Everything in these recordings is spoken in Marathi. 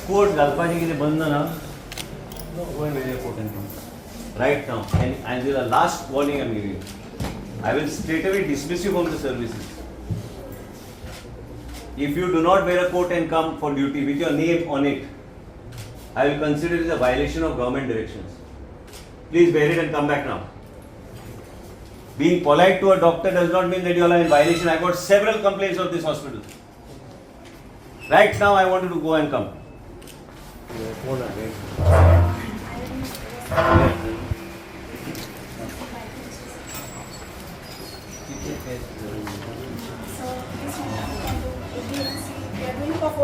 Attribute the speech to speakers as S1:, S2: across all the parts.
S1: कोट घालपाचें कितें बंद ना go and wear your coat and come right now, and this is the last warning I'm giving you. I will straight away dismiss you from the services if you do not wear a coat and come for duty with your name on it. I will consider it as a violation of government directions. Please wear it and come back now. Being polite to a doctor does not mean that you are in violation. I got several complaints of this hospital. Right now I want you to go and come.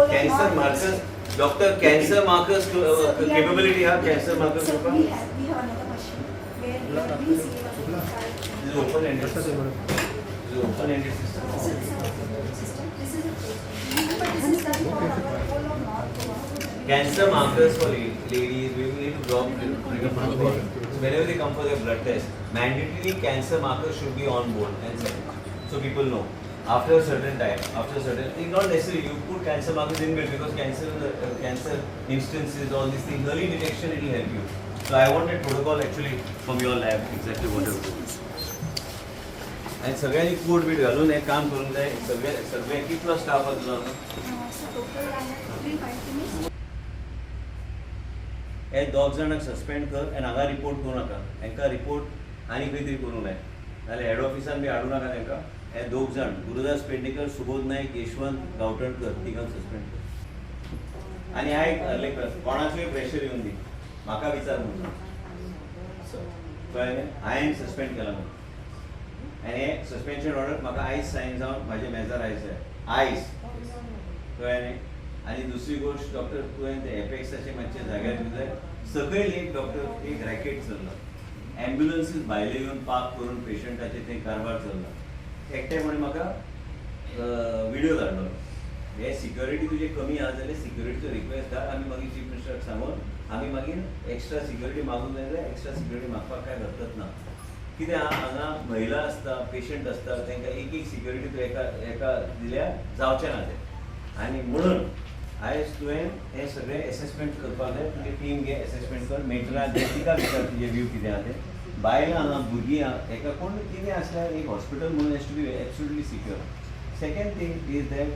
S1: Cancer markers, doctor, cancer markers capability have cancer markers.
S2: So we have another machine where we see
S1: This is open-ended system. This is open-ended system.
S2: This is a but this is done for our whole of North.
S1: Cancer markers for ladies, we will need to bring up on board. So whenever they come for their blood test, mandatorily cancer markers should be on board and set. So people know. After a certain time, not necessarily you put cancer markers in bed because cancer instances, all these things, early detection, it will help you. So I wanted protocol actually from your lab, exactly what it is. And सगळ्यांनी कोट बीट घालून एक काम करून जाय सगळे कितलो स्टाफ आसा तुजो
S2: So total I have 3 finished.
S1: हे दोग जाणांक सस्पेंड कर आनी हांगा रिपोर्ट करूं नाका हांकां रिपोर्ट आनी खंय तरी करूंक जाय नाल्यार हेड ऑफिसान बी हाडूं नाका तांकां हे दोग जाण गुरुदास पेडणेकर सुबोध नायक यशवंत गांवठणकर तिगांक सस्पेंड कर आनी लायक कोणाचोय प्रेशर येवन दी म्हाका विचार म्हणून कळ्ळें हांवें सस्पेंड केला म्हणून आनी हे सस्पेन्शन ऑर्डर म्हाका आयज सायन जावन म्हाजे मेजार आयज जाय आयज कळ्ळें आनी दुसरी गोश्ट डॉक्टर तुवें ते एपेक्साचे मातशे जाग्यार दिवं जाय सकयल एक डॉक्टर एक रॅकेट चल्ला एम्ब्युलन्सीस भायले येवन पार्क करून पेशंटाचे थंय कारवार चल्ला एकटे म्हणे म्हाका व्हिडिओ धाडलो हे सिक्युरिटी तुजे कमी आहा जाल्यार सिक्युरिटीचो रिक्वेस्ट धाड आमी मागीर चीफ मिनिस्टराक सांगून आमी मागीर एक्स्ट्रा सिक्युरिटी मागूंक जाय जाल्यार एक्स्ट्रा सिक्युरिटी मागपाक काय हरकत ना कितें हांगा महिला आसता पेशंट आसता तांकां एक सिक्युरिटी तूं एका दिल्यार जावचें ना तें आनी म्हणून आयज तुवें हें सगळें एसेसमेंट करपाक जाय तुजी टीम घे एसेसमेंट कर मेट्रा तिका विचार तुजें व्यू कितें आहा तें बायलां हांगा भुरगीं आहा हेका कोण कितें आसल्यार एक हॉस्पिटल म्हणून as to be absolutely secure second thing is that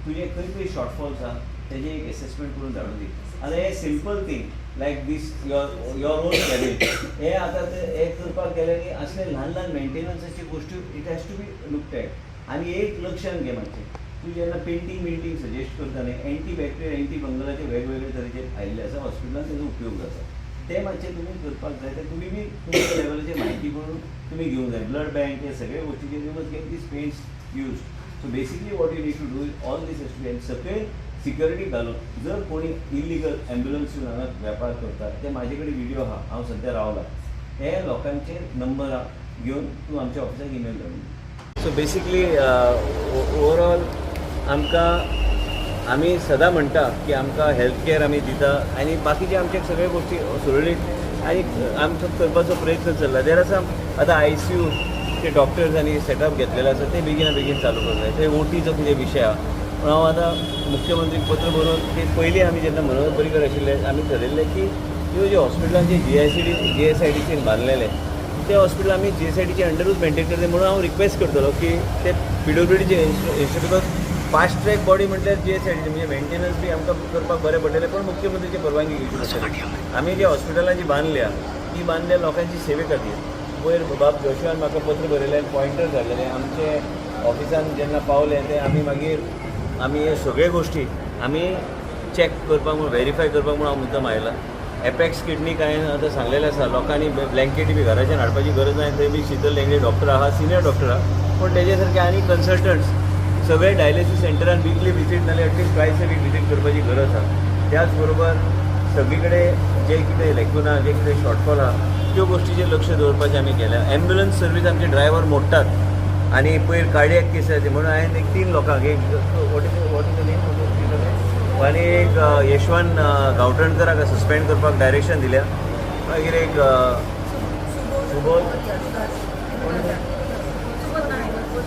S1: तुजे खंय खंय शॉर्टफॉल्स आहा तेजें एक एसेसमेंट करून धाडून दी आतां हे simple thing like this your own cabin हे आतां हे करपाक गेले की असले ल्हान ल्हान मेंटेनन्साची गोश्टी it has to be looked at आनी एक लक्षान घे मातशें तूं जेन्ना पेंटींग सजेस्ट करता न्ही एंटीबॅक्टेरियल एंटी फंगलाचे वेगवेगळे तरेचे आयिल्ले आसा हॉस्पिटलान तेजो उपयोग जाता ते मातशें तुमी करपाक जाय ते तुमी बी तुमच्या लेवलाचेर म्हायती करून तुमी घेवंक जाय ब्लड बँक हे सगळे गोश्टीचे you must get these paints use so basically what you need to do all these as to सकयल सिक्युरिटी घालून जर कोणी इलिगल एम्ब्युलन्स येवन हांगा वेपार करता ते म्हाजे कडेन व्हिडिओ आहा हांव सद्या रावला हे लोकांचे नंबर घेवन तूं आमच्या ऑफिसाक ईमेल धाडून सो बेसिकली ओवरऑल आमी सदां म्हणटा की आमकां हेल्थ कॅर आमी दिता आनी बाकीचे आमचे सगळे गोश्टी सुरळीत आनी आमचो करपाचो प्रयत्न चल्ला देर आसा आतां ICU ते डॉक्टर्स आनी सेटअप घेतलेले आसा ते बेगीन चालू करता जाय ते ओटीचो कितें विशय आहा पूण हांव आतां मुख्यमंत्रीक पत्र बरोवन ते पयलीं आमी जेन्ना मनोहर पर्रीकर आशिल्ले आमी थारायल्लें की ह्यो ज्यो हॉस्पिटलांचे GSIDCन बांदलेले ते हॉस्पिटल आमी GSIDचे अंडरूच मेंटेन करता म्हणून हांव रिक्वेस्ट करतलो की ते PWDचे इंस्टिट्यूट फास्ट ट्रॅक बॉडी म्हटल्यार GSIDचे म्हणजे मेंटेनन्स बी आमकां करपाक बरें पडटलें पण मुख्यमंत्रीची परवानगी घेवची पडटली आमी ज्या हॉस्पिटलां जी बांदल्या ती बांदल्या लोकांची सेवे खातीर वयर बाब जोशुआन म्हाका पत्र बरयलें पॉयंटर धाडलेले आमचे ऑफिसान जेन्ना पावले ते आमी मागीर आमी हे सगळे गोश्टी आमी चॅक करपाक म्हणून व्हेरीफाय करपाक म्हणून हांव मुद्दम आयला एपॅक्स किडनीक हांवें आतां सांगलेलें आसा लोकांनी ब्लँकेटी बी घराच्यान हाडपाची गरज ना थंय बी शीतल लेंगडे डॉक्टर आहा सिनियर डॉक्टर आहा पूण तेजे सारके आनी कन्सल्टंट्स सगळे डायलिसीस सेंटरान वीकली विजीट नाल्यार at least twice a week visit करपाची गरज आहा त्याच बरोबर सगळी कडेन जे कितें लेकुना जे कितें शॉर्टफॉल आहा त्यो गोश्टीचेर लक्ष दवरपाचें आमी केल्या एम्ब्युलन्स सर्वीस आमचे ड्रायव्हर मोडटात आनी पयर कार्डियॅक केसीस म्हणून हांवें एक 3 लोकांक एक वॉट इज द नेम आनी एक यशवंत गांवठणकराक सस्पेंड करपाक डायरेक्शन दिल्या मागीर एक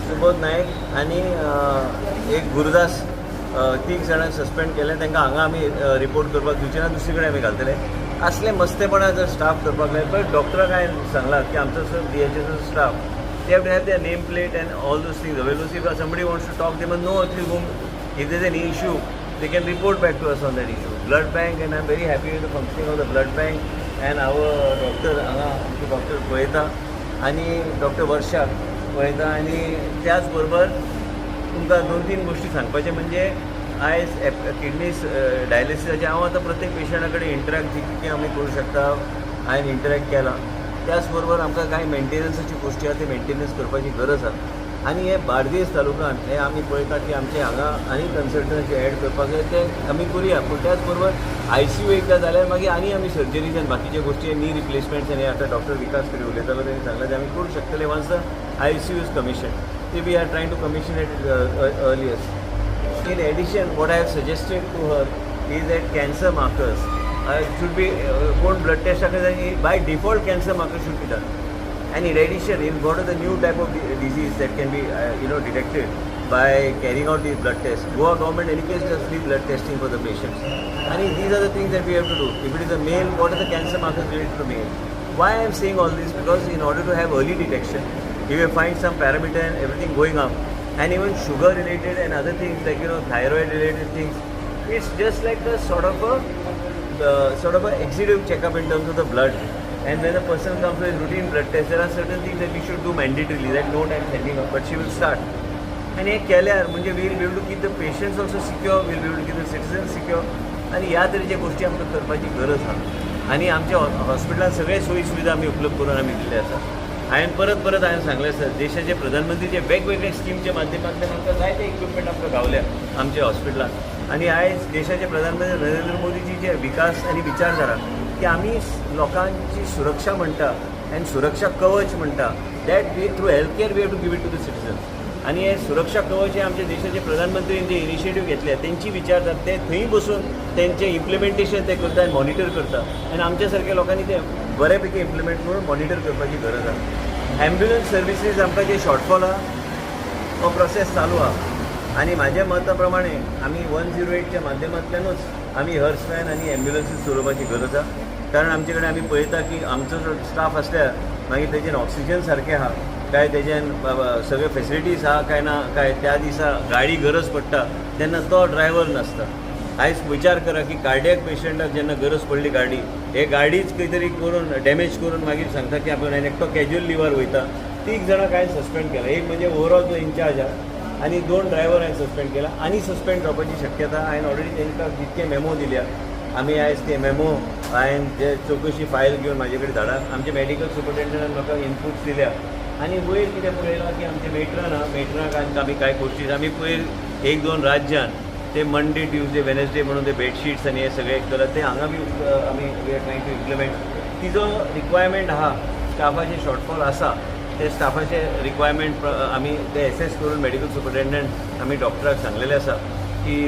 S1: सुबोध नायक आनी एक गुरुदास तीग जाणांक सस्पेंड केले तांकां हांगा आमी रिपोर्ट करपाक दिवचे ना दुसरे कडेन आमी घालतले असले मस्तेपणा जर स्टाफ करपाक लाय पण डॉक्टराक हांवें सांगलां की आमचो BHSचो staff they have to have their name plate and all those things available. So if somebody wants to talk, they must know at least whom. If there's any issue, they can report back to us on that issue. Blood bank, and I'm very happy with the functioning of the blood bank and our doctor, Dr. Goeta आणि डॉक्टर वर्षा वयता आनी त्याच बरोबर तुमकां 2-3 गोश्टी सांगपाचे म्हणजे आयज किडनी डायलिसिसाचे हांव आतां प्रत्येक पेशंटा कडेन इंटरॅक्ट जी आमी करूं शकता हांवें इंटरॅक्ट केला त्याचबरोबर आमकां कांय मेंटेनन्साची गोश्टी आसा ते मेंटेनन्स करपाची गरज आसा आनी हे बार्देस तालुक्यांत हे आमी पळयतात की आमचे हांगा आनी कन्सल्टन्सी एड करपाक जाय ते आमी करुया पूण त्याच बरोबर ICU एकदां जाल्यार मागीर आनी आमी सर्जरीज आनी बाकीचे गोश्टी नी रिप्लेसमेंट्स आनी आतां डॉक्टर विकास कडेन उलयतालो तेणी सांगलें ते आमी करूं शकतले once the ICU is commission ते we are trying to commission it earliest in addition what I have suggested to her is that cancer markers should be कोण blood test by default cancer marker should be done and in addition if what are the new type of disease that can be detected by carrying out these blood tests. Goa government in any case does free blood testing for the patients and these are the things that we have to do. If it is a male, what are the cancer markers related to male? Why I am saying all this? Because in order to have early detection if you find some parameter and everything going up and even sugar related and other things like thyroid related things, it's just like a sort of an executive checkup in terms of the blood and when a person comes for his routine blood test there are certain things that we should do mandatorily that note I'm sending up but she will start and हे केल्यार म्हणजे we'll be able to keep the patients also secure, we'll be able to keep the citizens secure आणि ह्या तरेचे गोष्टी आमकां करपाची गरज आहा आणि आमच्या हॉस्पिटलांत सगळे सोयी सुविधा आमी उपलब्ध करून आमी दिल्ले आसा हांवें परत हांवें सांगलें सर देशाचे प्रधानमंत्रीचे वेगवेगळे स्किमच्या माध्यमांतल्यान आमकां जायते इक्विपमेंट आमकां गावल्या आमच्या हॉस्पिटलांत आणि आयज देशाचे प्रधानमंत्री नरेंद्र मोदीजीचे विकास आणि विचारधारा की आमी लोकांची सुरक्षा म्हणटा आनी सुरक्षा कवच म्हणटा that we through health care we have to give it to the citizens आणि हे सुरक्षा कवच हे आमच्या देशाचे प्रधानमंत्रीन जे इनिशिएटीव घेतले तेंची विचारधारा ते थंय बसून तेंचे इम्प्लिमेंटेशन ते करता आनी मॉनिटर करता आनी आमच्या सारक्या लोकांनी ते बऱ्यापैकी इम्प्लिमेंट करून मॉनिटर करपाची गरज आसा ॲम्ब्युलन्स सर्विसीस आमकां जे शॉर्टफॉल आहा हो प्रोसेस चालू आहा आणि माझ्या मता प्रमाणे आम्ही 108च्या माध्यमांतल्यानूच आम्ही हर्स वॅन आणि ॲम्ब्युलन्सीस चलोवपाची गरज आहा कारण आमचे कडेन आमी पळयता की आमचो जो स्टाफ आसल्यार मागीर तेजेन ऑक्सिजन सारकें आहा काय तेजेन सगळे फेसिलिटीज आहा काय ना काय त्या दिसा गाडी गरज पडटा तेन्ना तो ड्रायव्हर नासता आयज विचार करा की कार्डियक पेशंटाक जेन्ना गरज पडली गाडी हे गाडीच खंय तरी करून डॅमेज करून मागीर सांगता की आपण एकटो कॅज्युअल लिव्हर वयता 3 जाणां हांवें सस्पेंड केला एक म्हणजे ओवरऑल जो इन्चार्ज आहा आणि 2 ड्रायव्हर हांवें सस्पेंड केला आणि सस्पेंड जावपाची शक्यता हांवें ऑलरेडी तांकां जितके मेमो दिल्या आमी आयज ते मेमो हांवें जे चवकशी फायल घेवन म्हाजे कडेन धाडात आमचे मेडिकल सुपरिटेंडंटान म्हाका इनपुट्स दिल्या आनी वयर कितें पळयलां की आमचे मेट्रनाक आमी कांय कोर्सीस आमी पयर 1-2 राज्यान ते मंडे ट्युजडे वेनसडे म्हणून ते बेडशीट्स आनी हे सगळे केला ते हांगा बी आमी we are trying to implement तिजो रिक्वायरमेंट आहा स्टाफाचे शॉर्टफॉल आसा ते स्टाफाचे रिक्वायरमेंट आमी ते एसेस करून मेडिकल सुपरिटेंडंट आमी डॉक्टराक सांगलेले आसा की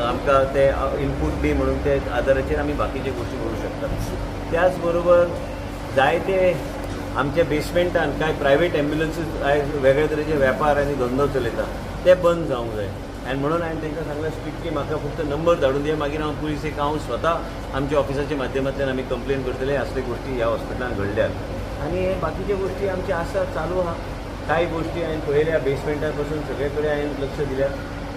S1: आमकां ते इनपूट दी म्हणून ते आदाराचेर आमी बाकीचे गोश्टी करूं शकतात त्याच बरोबर जायते आमच्या बेसमेंटान कांय प्रायवेट ॲम्ब्युलन्सीस आयज वेगळे तरेचे वेपार आनी धंदो चलयता ते बंद जावंक जाय आनी म्हणून हांवें तांकां सांगलें स्ट्रिक्टली म्हाका फक्त नंबर धाडून दिया मागीर हांव पुलीस हांव स्वता आमच्या ऑफिसाच्या माध्यमांतल्यान आमी कंप्लेन करतले असले गोश्टी ह्या हॉस्पिटलान घडल्यात आनी हे बाकीचे गोश्टी आमचे आसा चालू आहा कांय गोश्टी हांवें पळयल्या बेसमेंटार पासून सगळे कडेन हांवें लक्ष दिल्या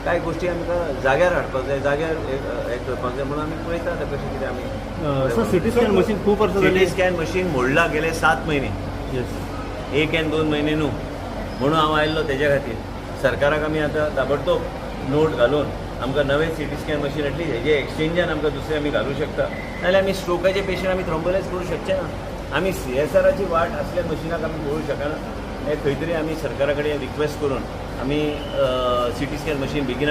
S1: कांय गोश्टी आमकां जाग्यार हाडपाक जाय जाग्यार हें करपाक जाय म्हणून आमी पळयता आतां कशें कितें आमी
S3: सर सिटी स्कॅन मशीन खूप वर्सां
S1: सिटी स्कॅन मशीन मोडला गेले 7 महिने
S3: येस
S1: 1 आनी 2 म्हयने न्हू म्हणून हांव आयिल्लो तेज्या खातीर सरकाराक आमी आतां ताबडतोब नोट घालून आमकां नवें सिटी स्कॅन मशीन एटलीस्ट हेजे एक्सचेंजान आमकां दुसरें आमी घालूं शकता नाजाल्यार आमी स्ट्रोकाचे पेशंट आमी थ्रोम्बोलायज करूं शकचे ना आमी CSRची वाट असल्या मशिनाक आमी पळोवंक शकना हे खंय तरी आमी सरकारा कडेन रिक्वेस्ट करून आमी सिटी स्कॅन मशीन बेगीन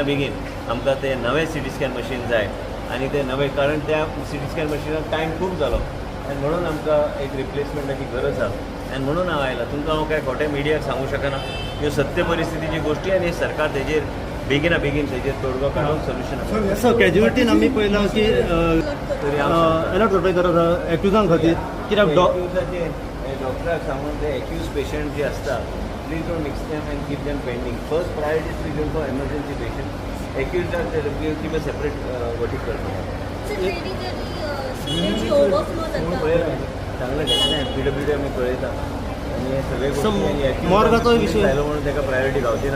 S1: आमकां ते नवें सिटी स्कॅन मशीन जाय आनी ते नवें कारण त्या सिटी स्कॅन मशिनाक टायम खूब जालो आनी म्हणून आमकां एक रिप्लेसमेंटाची गरज आसा आनी म्हणून हांव आयला तुमकां हांव काय खोटे मिडियाक सांगूं शकना ह्यो सत्य परिस्थितीची गोश्टी आनी सरकार तेजेर बेगीन तेजेर तोडगो काडून सोल्युशन
S3: सर कॅज्युअलिटीन आमी पळयलां की अलर्ट करपाची गरज आसा एक्युजां खातीर कित्याक
S1: डॉक्टराक सांगून ते एक्यूज पेशंट जे आसता please don't mix them and keep them pending first priority is to for emergency patient एक्युजचा किंवा सेपरेट वटीक करतो चांगलं घेतलं PWD आम्ही कळयता आणि हे सगळे
S3: सो
S1: गोष्टी
S3: मोर्गाचो विशय.
S1: जालो म्हणून ताका प्रायोरिटी गावची ना